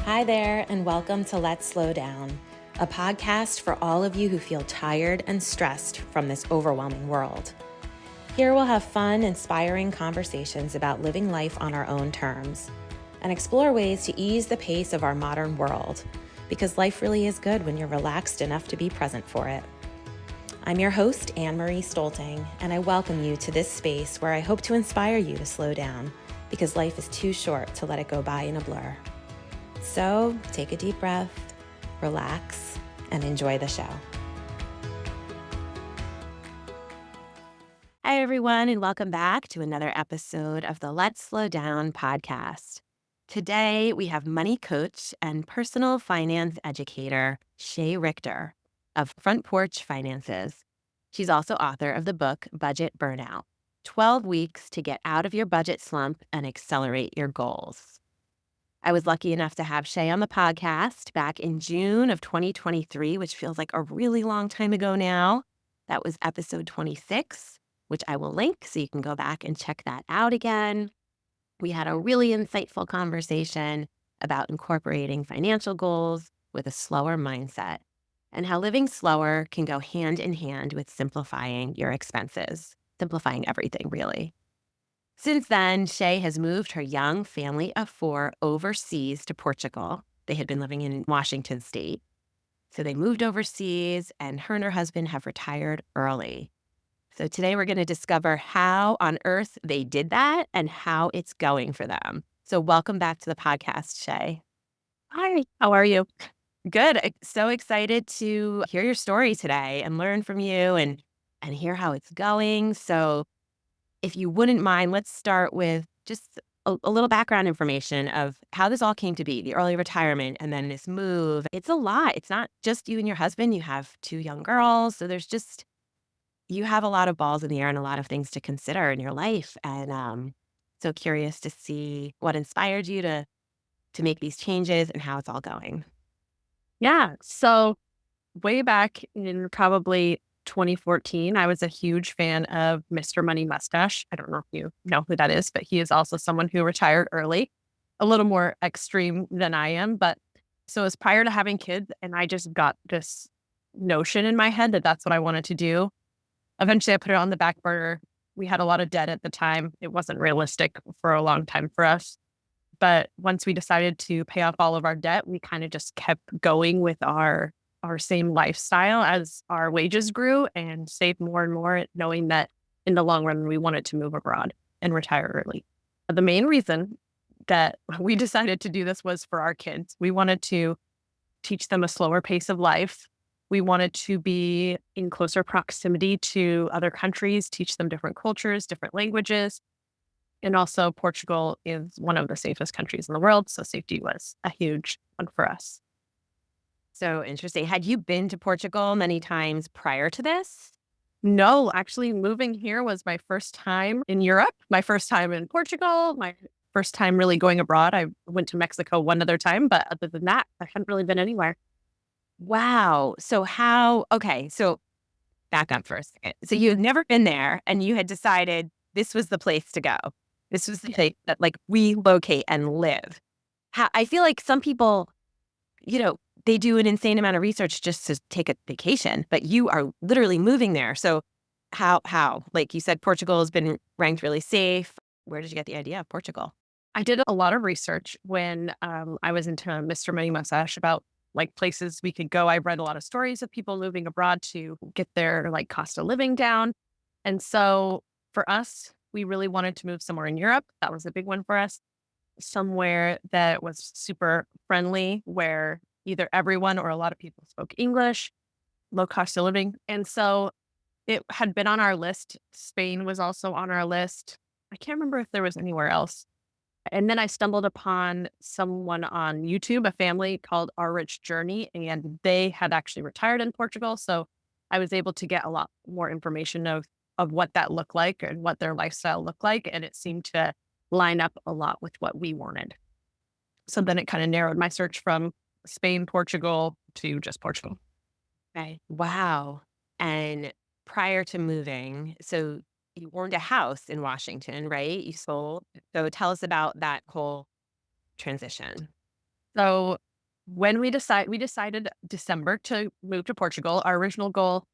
Hi there, and welcome to Let's Slow Down, a podcast for all of you who feel tired and stressed from this overwhelming world. Here we'll have fun, inspiring conversations about living life on our own terms and explore ways to ease the pace of our modern world, because life really is good when you're relaxed enough to be present for it. I'm your host, Anne-Marie Stolting, and I welcome you to this space where I hope to inspire you to slow down, because life is too short to let it go by in a blur. So take a deep breath, relax, and enjoy the show. Hi, everyone, and welcome back to another episode of the Let's Slow Down podcast. Today, we have money coach and personal finance educator, Shay Richter of Front Porch Finances. She's also author of the book, Budget Burnout, 12 Weeks to Get Out of Your Budget Slump and Accelerate Your Goals. I was lucky enough to have Shay on the podcast back in June of 2023, which feels like a really long time ago now. That was episode 26, which I will link so you can go back and check that out again. We had a really insightful conversation about incorporating financial goals with a slower mindset and how living slower can go hand in hand with simplifying your expenses, simplifying everything, really. Since then, Shay has moved her young family of 4 overseas to Portugal. They had been living in Washington State. So they moved overseas, and her and her husband have retired early. So today we're going to discover how on earth they did that and how it's going for them. So welcome back to the podcast, Shay. Hi, how are you? Good. So excited to hear your story today and learn from you and hear how it's going. So if you wouldn't mind, let's start with just a little background information of how this all came to be, the early retirement and then this move. It's a lot. It's not just you and your husband. You have 2 young girls. So you have a lot of balls in the air and a lot of things to consider in your life. And so curious to see what inspired you to make these changes and how it's all going. Yeah, so way back in probably 2014, I was a huge fan of Mr. Money Mustache. I don't know if you know who that is, but he is also someone who retired early, a little more extreme than I am. But so it was prior to having kids, and I just got this notion in my head that that's what I wanted to do. Eventually, I put it on the back burner. We had a lot of debt at the time. It wasn't realistic for a long time for us. But once we decided to pay off all of our debt, we kind of just kept going with our same lifestyle as our wages grew and saved more and more, knowing that in the long run, we wanted to move abroad and retire early. The main reason that we decided to do this was for our kids. We wanted to teach them a slower pace of life. We wanted to be in closer proximity to other countries, teach them different cultures, different languages. And also, Portugal is one of the safest countries in the world, so safety was a huge one for us. So interesting. Had you been to Portugal many times prior to this? No, actually, moving here was my first time in Europe, my first time in Portugal, my first time really going abroad. I went to Mexico one other time, but other than that, I hadn't really been anywhere. Wow. So back up for a second. So you had never been there and you had decided this was the place to go. This was the place that relocate and live. I feel like some people, they do an insane amount of research just to take a vacation, but you are literally moving there. So how? Like you said, Portugal has been ranked really safe. Where did you get the idea of Portugal? I did a lot of research when I was into Mr. Money Mustache about places we could go. I read a lot of stories of people moving abroad to get their cost of living down. And so for us, we really wanted to move somewhere in Europe. That was a big one for us. Somewhere that was super friendly, where either everyone or a lot of people spoke English, low cost of living. And so it had been on our list. Spain was also on our list. I can't remember if there was anywhere else. And then I stumbled upon someone on YouTube, a family called Our Rich Journey, and they had actually retired in Portugal. So I was able to get a lot more information of what that looked like and what their lifestyle looked like. And it seemed to line up a lot with what we wanted. So then it kind of narrowed my search from Spain, Portugal to just Portugal. Okay. Wow. And prior to moving, so you owned a house in Washington, right? You sold. So tell us about that whole transition. So when we decided December to move to Portugal. Our original goal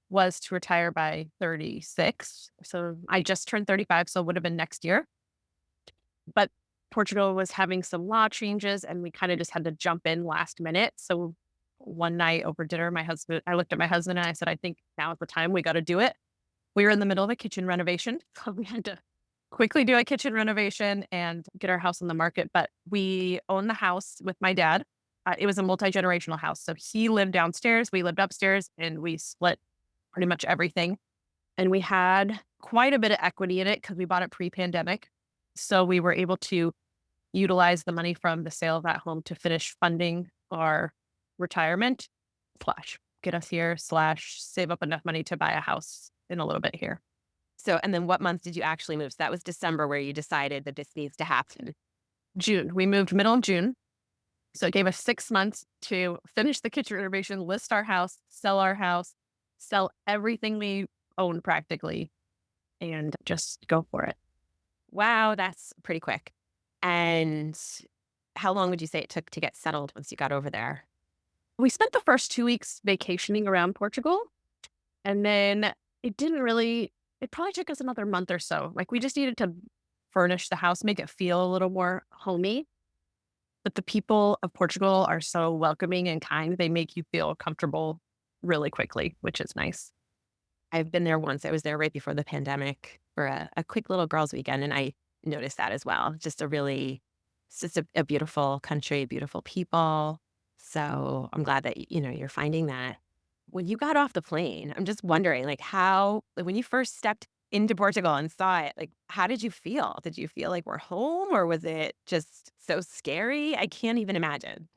was to retire by 36. So I just turned 35, so it would have been next year. But Portugal was having some law changes and we kind of just had to jump in last minute. So one night over dinner, I looked at my husband and I said, I think now is the time we got to do it. We were in the middle of a kitchen renovation. So we had to quickly do a kitchen renovation and get our house on the market. But we owned the house with my dad. It was a multi-generational house. So he lived downstairs, we lived upstairs, and we split pretty much everything. And we had quite a bit of equity in it because we bought it pre-pandemic. So we were able to utilize the money from the sale of that home to finish funding our retirement slash get us here slash save up enough money to buy a house in a little bit here. So, and then what month did you actually move? So that was December where you decided that this needs to happen. June. We moved middle of June. So it gave us 6 months to finish the kitchen renovation, list our house, sell everything we own practically, and just go for it. Wow, that's pretty quick. And how long would you say it took to get settled once you got over there? We spent the first 2 weeks vacationing around Portugal, and then it probably took us another month or so. Like we just needed to furnish the house, make it feel a little more homey. But the people of Portugal are so welcoming and kind. They make you feel comfortable really quickly, which is nice. I've been there once. I was there right before the pandemic for a quick little girls' weekend, and I noticed that as well. It's just a beautiful country, beautiful people. So I'm glad that you're finding that. When you got off the plane, I'm just wondering, like when you first stepped into Portugal and saw it, like how did you feel? Did you feel like we're home, or was it just so scary? I can't even imagine.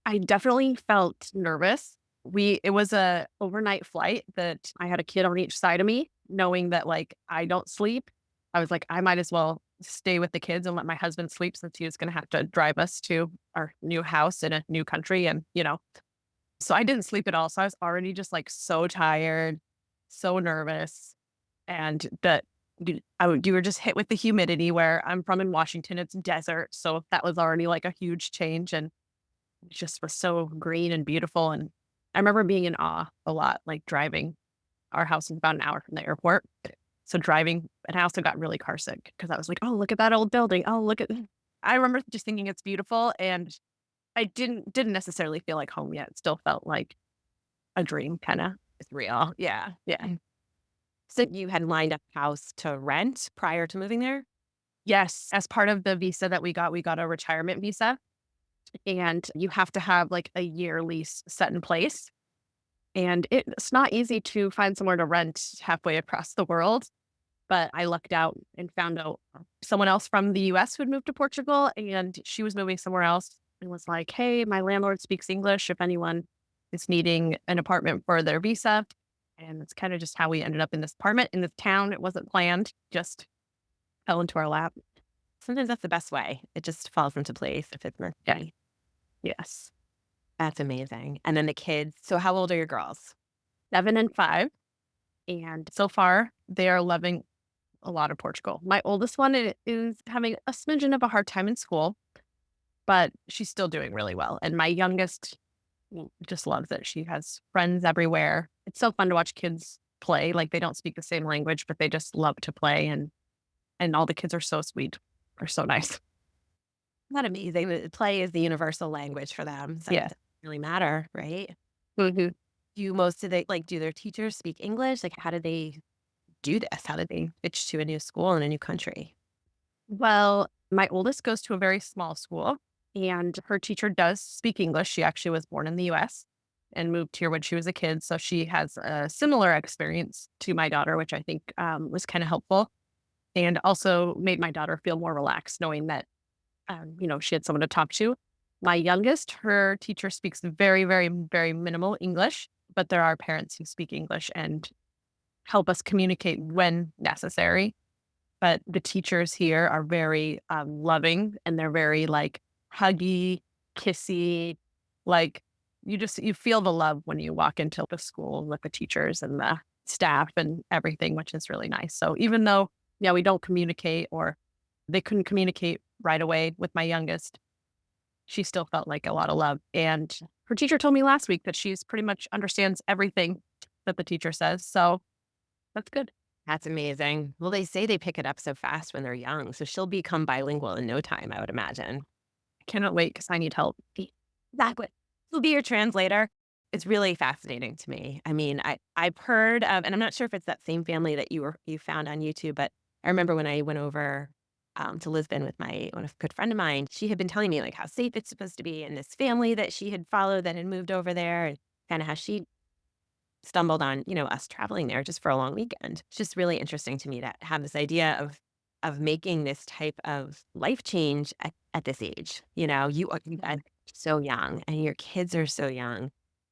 I definitely felt nervous. It was a overnight flight that I had a kid on each side of me, knowing that like I don't sleep. I was like, I might as well stay with the kids and let my husband sleep since he was going to have to drive us to our new house in a new country. So I didn't sleep at all. So I was already just like so tired, so nervous. And you were just hit with the humidity where I'm from in Washington. It's desert. So that was already like a huge change. And it just was so green and beautiful. And I remember being in awe a lot, like driving. Our house is about an hour from the airport. So driving, and I also got really car sick because I was like, oh, look at that old building. Oh, look at, I remember just thinking it's beautiful. And I didn't necessarily feel like home yet. It still felt like a dream, kind of. It's real. Yeah. Yeah. So you had lined up a house to rent prior to moving there? Yes. As part of the visa that we got a retirement visa. And you have to have like a year lease set in place. And it's not easy to find somewhere to rent halfway across the world. But I lucked out and found out someone else from the US who had moved to Portugal and she was moving somewhere else and was like, hey, my landlord speaks English if anyone is needing an apartment for their visa. And it's kind of just how we ended up in this apartment in this town. It wasn't planned, just fell into our lap. Sometimes that's the best way. It just falls into place if it's meant to be. Yes. That's amazing. And then the kids. So how old are your girls? 7 and 5. And so far, they are loving a lot of Portugal. My oldest one is having a smidgen of a hard time in school, but she's still doing really well. And my youngest just loves it. She has friends everywhere. It's so fun to watch kids play. Like they don't speak the same language, but they just love to play. And all the kids are so sweet. Are so nice. Isn't that amazing? Play is the universal language for them. So it doesn't really matter, right? Mm-hmm. Do their teachers speak English? Like, how did they do this? How did they switch to a new school in a new country? Well, my oldest goes to a very small school and her teacher does speak English. She actually was born in the US and moved here when she was a kid. So she has a similar experience to my daughter, which I think was kind of helpful and also made my daughter feel more relaxed knowing that, she had someone to talk to. My youngest, her teacher speaks very, very, very minimal English, but there are parents who speak English and help us communicate when necessary. But the teachers here are very loving and they're very like huggy, kissy. Like you feel the love when you walk into the school with the teachers and the staff and everything, which is really nice. So even though, we don't communicate or they couldn't communicate right away with my youngest, she still felt like a lot of love. And her teacher told me last week that she's pretty much understands everything that the teacher says. So that's good. That's amazing. Well, they say they pick it up so fast when they're young, so she'll become bilingual in no time, I would imagine. I cannot wait because I need help. Exactly. She'll be your translator. It's really fascinating to me. I mean, I've heard of, and I'm not sure if it's that same family that you found on YouTube, but I remember when I went over to Lisbon with a good friend of mine, she had been telling me like how safe it's supposed to be, and this family that she had followed that had moved over there, and kind of how she stumbled on, us traveling there just for a long weekend. It's just really interesting to me to have this idea of making this type of life change at this age. You guys are so young and your kids are so young.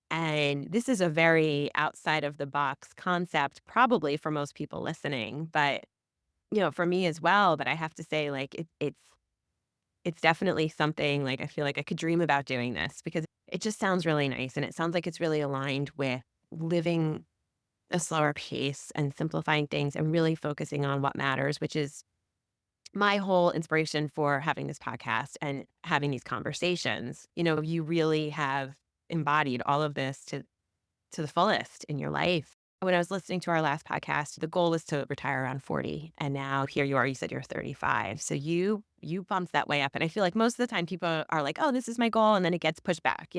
And this is a very outside of the box concept, probably for most people listening, but for me as well. But I have to say, like, it's definitely something like I feel like I could dream about doing this because it just sounds really nice. And it sounds like it's really aligned with living a slower pace and simplifying things and really focusing on what matters, which is my whole inspiration for having this podcast and having these conversations. You really have embodied all of this to the fullest in your life. When I was listening to our last podcast, the goal is to retire around 40. And now here you are, you said you're 35. So you bumped that way up. And I feel like most of the time people are like, oh, this is my goal. And then it gets pushed back,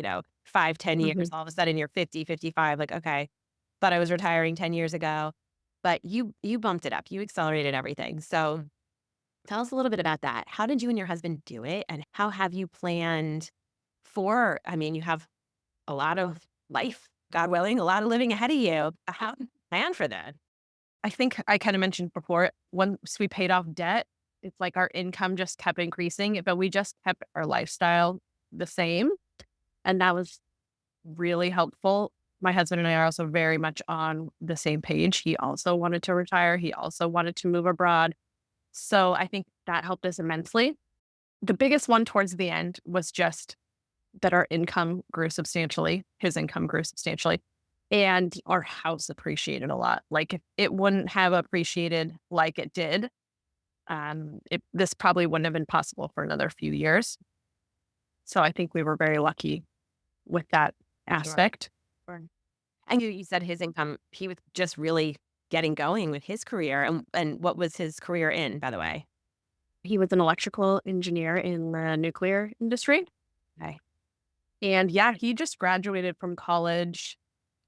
5, 10 years. Mhm. All of a sudden you're 50, 55. Like, okay, thought I was retiring 10 years ago. But you bumped it up. You accelerated everything. So tell us a little bit about that. How did you and your husband do it? And how have you planned I mean, you have a lot of life, God willing, a lot of living ahead of you. How do you plan for that? I think I kind of mentioned before, once we paid off debt, it's like our income just kept increasing, but we just kept our lifestyle the same. And that was really helpful. My husband and I are also very much on the same page. He also wanted to retire. He also wanted to move abroad. So I think that helped us immensely. The biggest one towards the end was just that our income grew substantially. His income grew substantially. And our house appreciated a lot. Like if it wouldn't have appreciated like it did, this probably wouldn't have been possible for another few years. So I think we were very lucky with that Sure. aspect. Sure. And you said his income, he was just really getting going with his career. And what was his career in, by the way? He was an electrical engineer in the nuclear industry. Okay. And yeah, he just graduated from college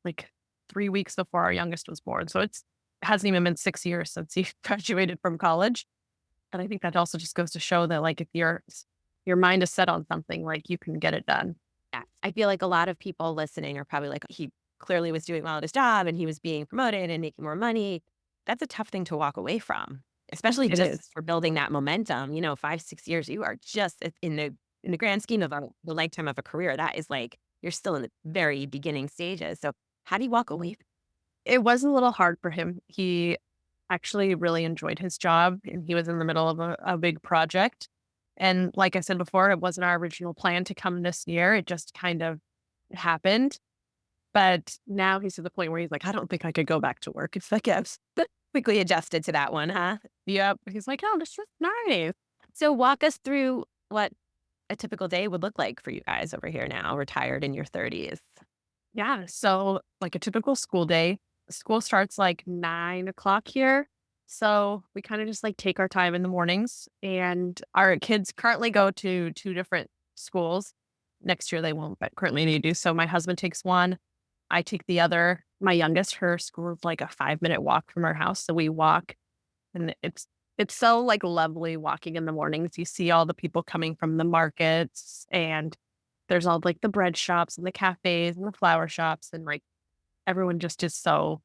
like 3 weeks before our youngest was born. So it hasn't even been 6 years since he graduated from college. And I think that also just goes to show that like if your mind is set on something, like you can get it done. Yeah. I feel like a lot of people listening are probably like, he clearly was doing well at his job and he was being promoted and making more money. That's a tough thing to walk away from, especially It just is. for building that momentum. 5, 6 years, you are just in the grand scheme of the lifetime of a career. That is like you're still in the very beginning stages. So how do you walk away? It was a little hard for him. He actually really enjoyed his job and he was in the middle of a big project. And like I said before, it wasn't our original plan to come this year. It just kind of happened. But now he's to the point where he's like, I don't think I could go back to work. It's like, yes. Quickly adjusted to that one, huh? Yep. He's like, oh, this is nice. So walk us through what a typical day would look like for you guys over here now, retired in your 30s. Yeah. So, like a typical school day, school starts like 9 o'clock here. So, we kind of just like take our time in the mornings. And our kids currently go to two different schools. Next year they won't, but currently they do. So, my husband takes one, I take the other. My youngest, her school is like a 5-minute walk from our house. So, we walk and it's so like lovely walking in the mornings. You see all the people coming from the markets and there's all like the bread shops and the cafes and the flower shops and like everyone just is so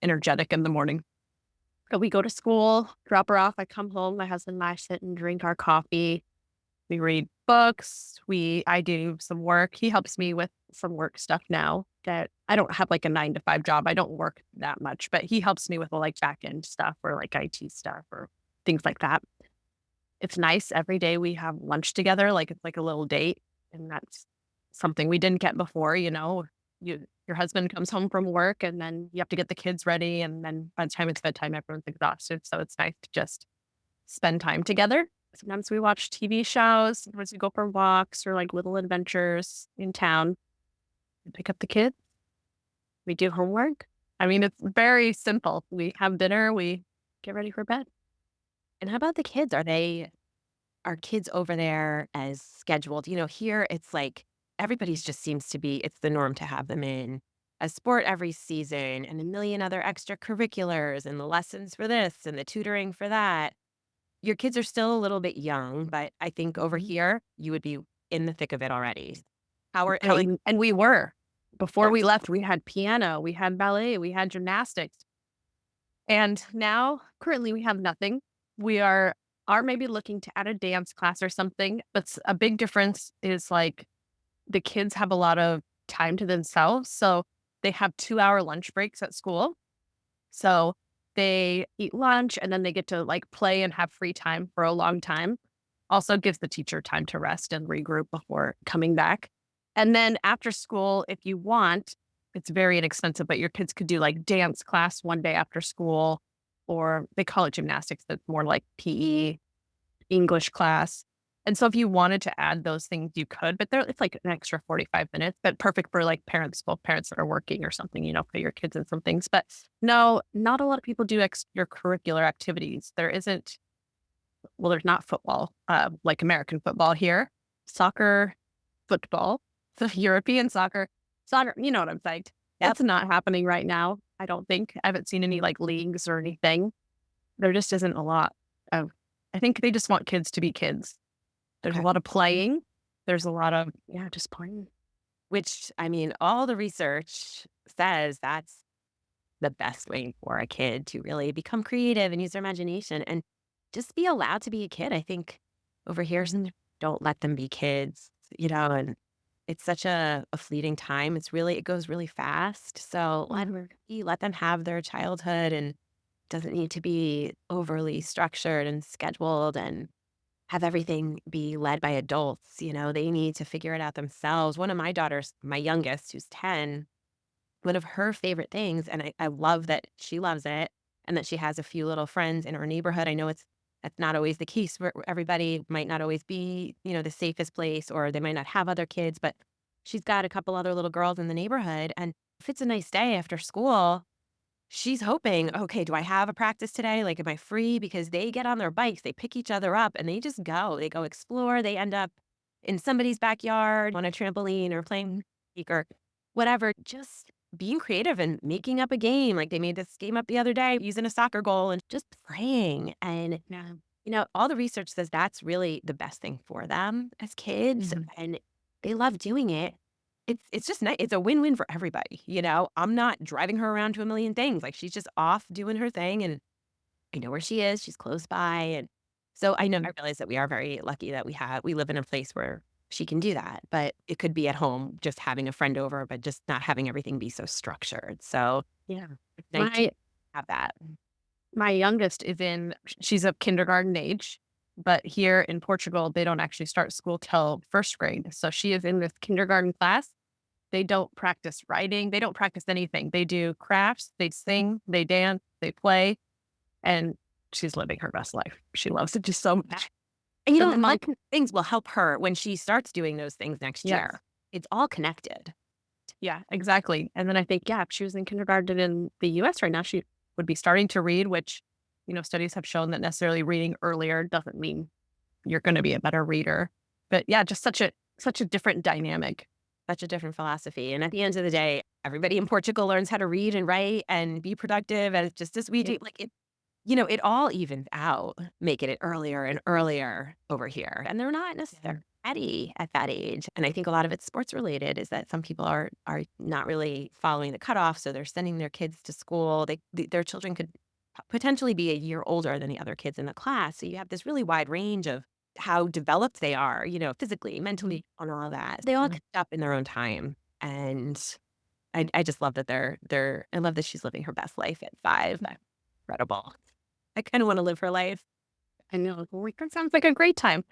energetic in the morning. So we go to school, drop her off. I come home. My husband and I sit and drink our coffee. We read books. I do some work. He helps me with some work stuff now that I don't have like a 9 to 5 job. I don't work that much, but he helps me with the like back end stuff or like IT stuff or things like that. It's nice every day we have lunch together. Like it's like a little date. And that's something we didn't get before, your husband comes home from work and then you have to get the kids ready. And then by the time it's bedtime, everyone's exhausted. So it's nice to just spend time together. Sometimes we watch TV shows, sometimes we go for walks or like little adventures in town. We pick up the kids, we do homework. I mean, it's very simple. We have dinner, we get ready for bed. And how about the kids? Are kids over there as scheduled? Here it's like everybody's just seems to be, it's the norm to have them in a sport every season and a million other extracurriculars and the lessons for this and the tutoring for that. Your kids are still a little bit young, but I think over here you would be in the thick of it already. And we were. Before Yeah. we left, we had piano, we had ballet, we had gymnastics. And now, currently, we have nothing. We are maybe looking to add a dance class or something, but a big difference is, like, the kids have a lot of time to themselves, so they have 2-hour lunch breaks at school. So, they eat lunch, and then they get to, like, play and have free time for a long time. Also gives the teacher time to rest and regroup before coming back. And then after school, if you want, it's very inexpensive, but your kids could do like dance class one day after school, or they call it gymnastics, but more like PE, English class. And so if you wanted to add those things, you could, but it's like an extra 45 minutes, but perfect for like parents, both parents that are working or something, put your kids in some things. But no, not a lot of people do extracurricular activities. There's not football, like American football here. Soccer, football, the European soccer, you know what I'm saying. Yep. That's not happening right now, I don't think. I haven't seen any, like, leagues or anything. There just isn't a lot of I think they just want kids to be kids. There's a Okay. lot of playing. There's a lot of, yeah, just playing. Which, I mean, all the research says that's the best way for a kid to really become creative and use their imagination and just be allowed to be a kid. I think over here, don't let them be kids, and it's such a fleeting time. It goes really fast. So let them have their childhood and doesn't need to be overly structured and scheduled and have everything be led by adults. They need to figure it out themselves. One of my daughters, my youngest, who's 10, one of her favorite things, and I love that she loves it and that she has a few little friends in her neighborhood. I know that's not always the case where everybody might not always be, the safest place, or they might not have other kids, but she's got a couple other little girls in the neighborhood. And if it's a nice day after school, she's hoping, okay, do I have a practice today? Like, am I free? Because they get on their bikes, they pick each other up and they just go. They go explore. They end up in somebody's backyard on a trampoline or playing or whatever. Just being creative and making up a game. Like, they made this game up the other day using a soccer goal and just playing. And, Yeah. all the research says that's really the best thing for them as kids. Mhm. And they love doing it. It's just nice. It's a win-win for everybody. I'm not driving her around to a million things. Like, she's just off doing her thing, and I know where she is. She's close by, and so I realize that we are very lucky that we live in a place where she can do that, but it could be at home just having a friend over, but just not having everything be so structured. So, Yeah. it's nice to My have that. my youngest she's of kindergarten age, but here in Portugal, they don't actually start school till 1st grade. So she is in this kindergarten class. They don't practice writing. They don't practice anything. They do crafts, they sing, they dance, they play, and she's living her best life. She loves it just so much. And, And then, like, little things will help her when she starts doing those things next yes. year. It's all connected. Yeah, exactly. And then I think, yeah, if she was in kindergarten in the US right now, she would be starting to read, which, studies have shown that necessarily reading earlier doesn't mean you're gonna be a better reader. But yeah, just such a different dynamic. Such a different philosophy, and at the end of the day, everybody in Portugal learns how to read and write and be productive, and it's just as we Yeah. do. Like, it all evens out, making it earlier and earlier over here, and they're not Yeah. necessarily ready at that age, and I think a lot of it's sports related, is that some people are not really following the cutoff, so they're sending their kids to school. Their children could potentially be a year older than the other kids in the class, so you have this really wide range of how developed they are, physically, mentally, and all of that. They all Mhm. catch up in their own time, and I just love that I love that she's living her best life at 5. That's incredible. I kinda wanna live her life. I know. Weekend sounds like a great time.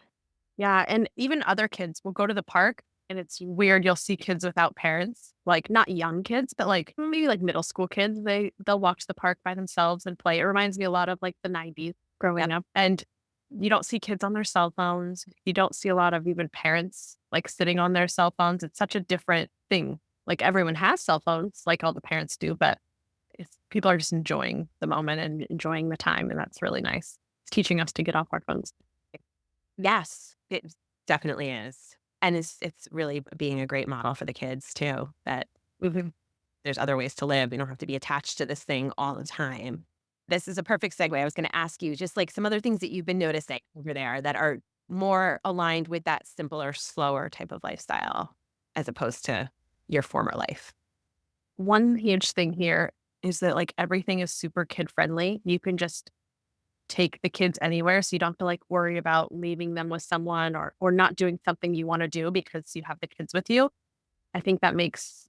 Yeah, and even other kids will go to the park, and it's weird, you'll see kids without parents, like, not young kids, but, like, maybe, like, middle school kids, they'll walk to the park by themselves and play. It reminds me a lot of, like, the '90s growing Yep. up, and You don't see kids on their cell phones. You don't see a lot of even parents like sitting on their cell phones. It's such a different thing. Like everyone has cell phones, like all the parents do, but people are just enjoying the moment and enjoying the time. And that's really nice. It's teaching us to get off our phones. Yes, it definitely is. And it's really being a great model for the kids too, that Mhm. there's other ways to live. We don't have to be attached to this thing all the time. This is a perfect segue. I was going to ask you just like some other things that you've been noticing over there that are more aligned with that simpler, slower type of lifestyle as opposed to your former life. One huge thing here is that like everything is super kid friendly. You can just take the kids anywhere, so you don't have to like worry about leaving them with someone or not doing something you want to do because you have the kids with you. I think that makes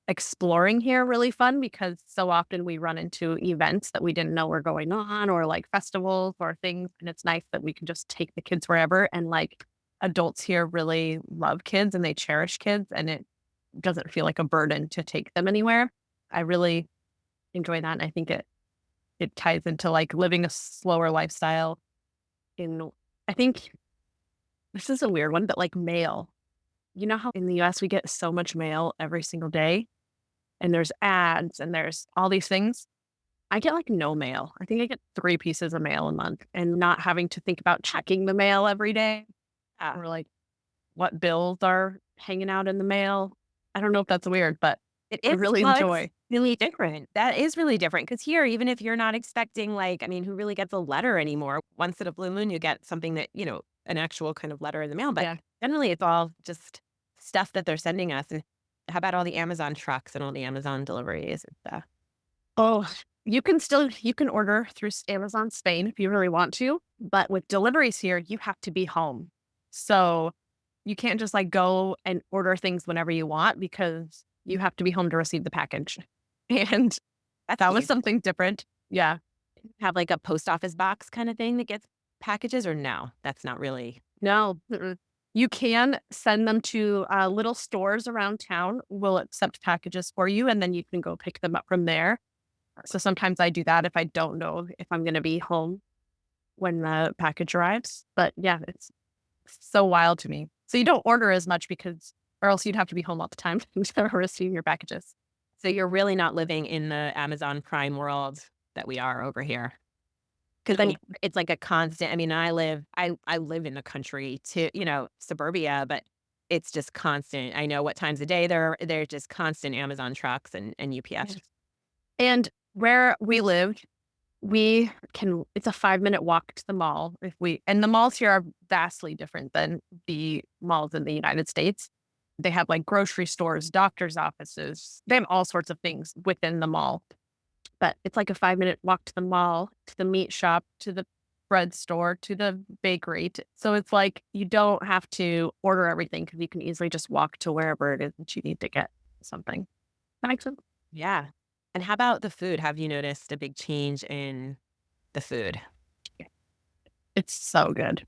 exploring here really fun because so often we run into events that we didn't know were going on or like festivals or things. And it's nice that we can just take the kids wherever. And like adults here really love kids and they cherish kids and it doesn't feel like a burden to take them anywhere. I really enjoy that. And I think it ties into like living a slower lifestyle in, I think this is a weird one, but like mail. You know how in the US we get so much mail every single day? And there's ads and there's all these things. I get like no mail. I think I get 3 pieces of mail a month and not having to think about checking the mail every day Yeah. or like what bills are hanging out in the mail. I don't know if that's weird, but It I is. really Well, it's enjoy. really different. That is really different because here, even if you're not expecting, like, I mean, who really gets a letter anymore? Once in a blue moon, you get something that, an actual kind of letter in the mail. But Yeah. generally, it's all just stuff that they're sending us. And how about all the Amazon trucks and all the Amazon deliveries and stuff? Oh, you can order through Amazon Spain if you really want to, but with deliveries here, you have to be home. So you can't just like go and order things whenever you want because you have to be home to receive the package. And That's that was huge. something different. Yeah. Have like a post office box kind of thing that gets packages, or no? That's not really. No, mm-mm. You can send them to little stores around town will accept packages for you, and then you can go pick them up from there. So sometimes I do that if I don't know if I'm going to be home when the package arrives. But yeah, it's so wild to me. So you don't order as much because, or else you'd have to be home all the time to receive your packages. So you're really not living in the Amazon Prime world that we are over here. Because then No. it's like a constant. I mean, I live in the country to, suburbia, but it's just constant. I know what times of day they're just constant Amazon trucks and UPS. Yes. And where we live, it's a 5-minute walk to the mall and the malls here are vastly different than the malls in the United States. They have like grocery stores, doctor's offices. They have all sorts of things within the mall. But it's like a 5-minute walk to the mall, to the meat shop, to the bread store, to the bakery. So it's like you don't have to order everything because you can easily just walk to wherever it is that you need to get something. That makes sense. Yeah. And how about the food? Have you noticed a big change in the food? It's so good.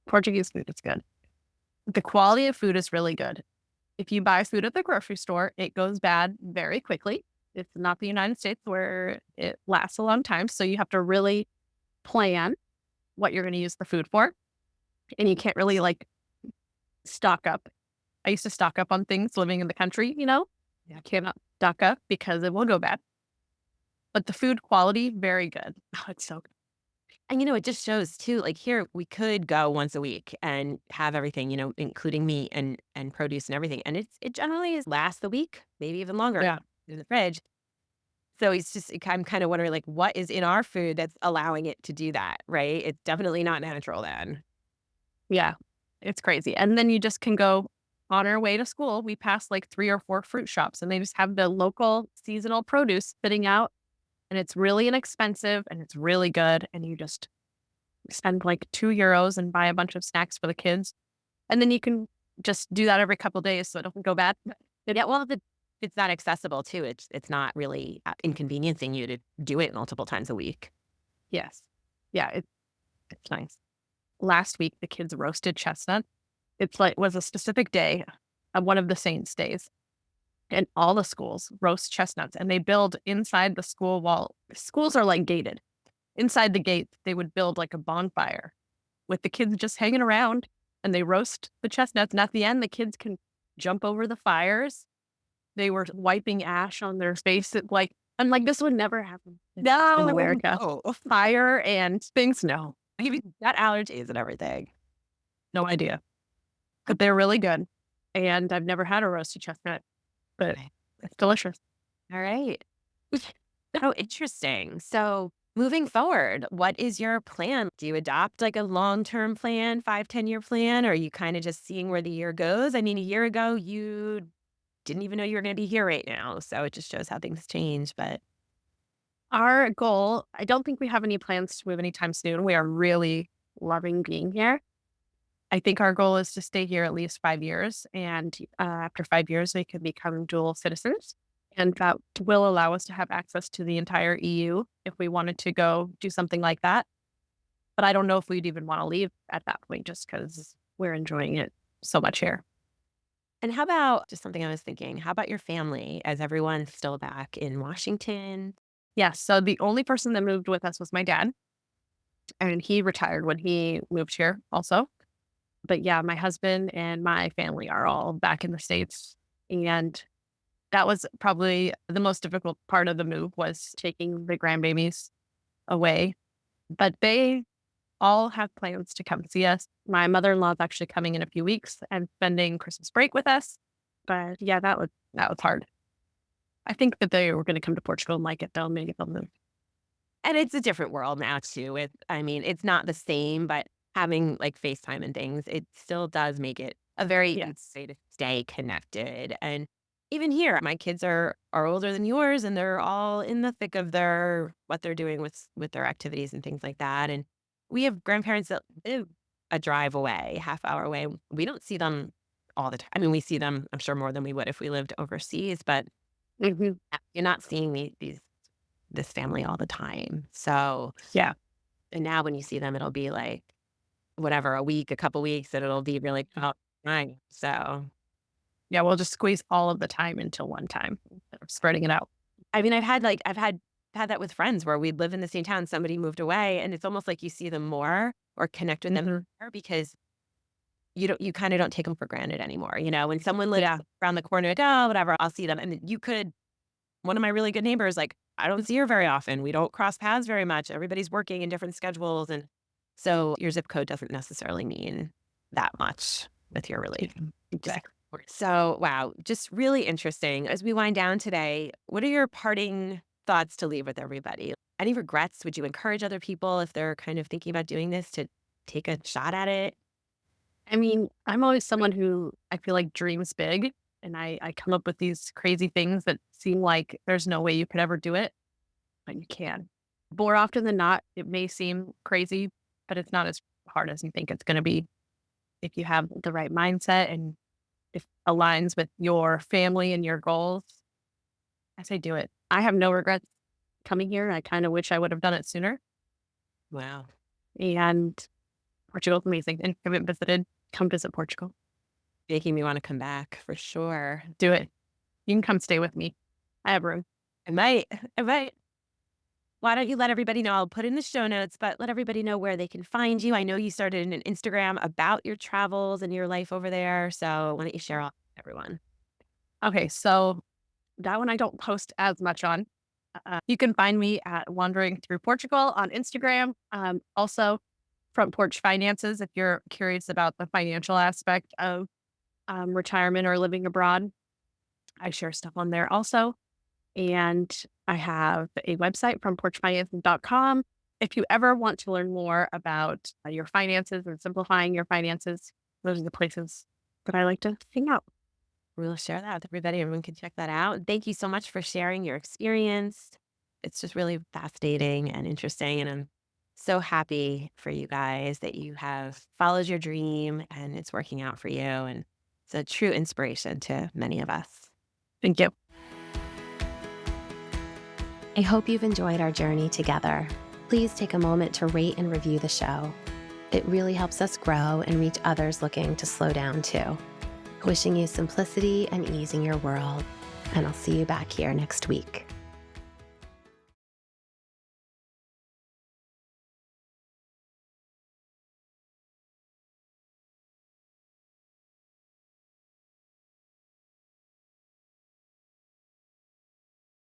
Portuguese food is good. The quality of food is really good. If you buy food at the grocery store, it goes bad very quickly. It's not the United States where it lasts a long time. So you have to really plan what you're going to use the food for. And you can't really like stock up. I used to stock up on things living in the country, Yeah. I cannot stock up because it will go bad. But the food quality, very good. Oh, it's so good. And it just shows too, like here we could go once a week and have everything, including meat and produce and everything. And it generally is lasts the week, maybe even longer Yeah. in the fridge. So it's just I'm kind of wondering like what is in our food that's allowing it to do that, right? It's definitely not natural then. Yeah. It's crazy. And then you just can go on our way to school. We pass like 3 or 4 fruit shops and they just have the local seasonal produce sitting out and it's really inexpensive and it's really good. And you just spend like €2 and buy a bunch of snacks for the kids. And then you can just do that every couple days so it doesn't go bad. Yeah, well, it's not accessible too. It's not really inconveniencing you to do it multiple times a week. Yes. Yeah, it's nice. Last week, the kids roasted chestnut. It's like was a specific day, one of the saints' days, and all the schools roast chestnuts, and they build inside the school wall. Schools are like gated, inside the gate, they would build like a bonfire with the kids just hanging around, and they roast the chestnuts. And at the end, the kids can jump over the fires. They were wiping ash on their face. I'm like, this would never happen in America. Oh, Fire and things, no, maybe got allergies and everything. no idea. But they're really good. And I've never had a roasted chestnut, but Okay. it's delicious. All right. Oh, interesting. So moving forward, what is your plan? Do you adopt like a long-term plan, 5, 10-year plan, or are you kind of just seeing where the year goes? I mean, a year ago, you didn't even know you were going to be here right now. So it just shows how things change. But Our goal, I don't think we have any plans to move anytime soon. We are really loving being here. I think our goal is to stay here at least 5 years. And after 5 years, we can become dual citizens. And that will allow us to have access to the entire EU if we wanted to go do something like that. But I don't know if we'd even want to leave at that point just because we're enjoying it so much here. and how about just something I was thinking? How about your family? As everyone's still back in Washington? Yeah. So the only person that moved with us was my dad. And he retired when he moved here also. But yeah, my husband and my family are all back in the States. And that was probably the most difficult part of the move was taking the grandbabies away. But they all have plans to come see us. My mother-in-law is actually coming in a few weeks and spending Christmas break with us. But yeah, that was hard. I think that they were going to come to Portugal and like it though. Maybe they'll move. And it's a different world now too. I mean, it's not the same, but having like FaceTime and things, it still does make it a very easy Yes. way to stay connected. And even here, my kids are older than yours, and they're all in the thick of what they're doing with their activities and things like that. And we have grandparents that live a drive away, half-hour away. We don't see them all the time. I mean, we see them, I'm sure, more than we would if we lived overseas, but Mhm. you're not seeing this family all the time. So, Yeah. and now when you see them, it'll be like whatever, a week, a couple weeks, and it'll be really about time. So, Yeah. We'll just squeeze all of the time into one time, instead of spreading it out. I mean, I've had that with friends where we live in the same town, somebody moved away, and it's almost like you see them more or connect with them Mhm. more because you kind of don't take them for granted anymore. When someone lives Yeah. around the corner, like, oh, whatever, I'll see them. And one of my really good neighbors, like, I don't see her very often. We don't cross paths very much. Everybody's working in different schedules. And so your zip code doesn't necessarily mean that much with your relation. Exactly. So, wow, just really interesting. As we wind down today, what are your parting thoughts to leave with everybody? Any regrets? Would you encourage other people if they're kind of thinking about doing this to take a shot at it? I mean, I'm always someone who I feel like dreams big and I come up with these crazy things that seem like there's no way you could ever do it, but you can. More often than not, it may seem crazy, but it's not as hard as you think it's going to be if you have the right mindset and if it aligns with your family and your goals. I say do it. I have no regrets coming here. I kind of wish I would have done it sooner. Wow. And Portugal's amazing. And if you haven't visited, come visit Portugal. Making me want to come back for sure. Do it. You can come stay with me. I have room. I might. I might. Why don't you let everybody know? I'll put in the show notes, but let everybody know where they can find you. I know you started an Instagram about your travels and your life over there. So why don't you share all with everyone? Okay, so that one I don't post as much on. You can find me at Wandering Through Portugal on Instagram. Also, Front Porch Finances if you're curious about the financial aspect of retirement or living abroad. I share stuff on there also. And I have a website, frontporchfinances.com. If you ever want to learn more about your finances and simplifying your finances, those are the places that I like to hang out. We'll share that with everybody. Everyone can check that out. Thank you so much for sharing your experience. It's just really fascinating and interesting. And I'm so happy for you guys that you have followed your dream and it's working out for you. And it's a true inspiration to many of us. Thank you. I hope you've enjoyed our journey together. Please take a moment to rate and review the show. It really helps us grow and reach others looking to slow down too. Wishing you simplicity and ease in your world, and I'll see you back here next week.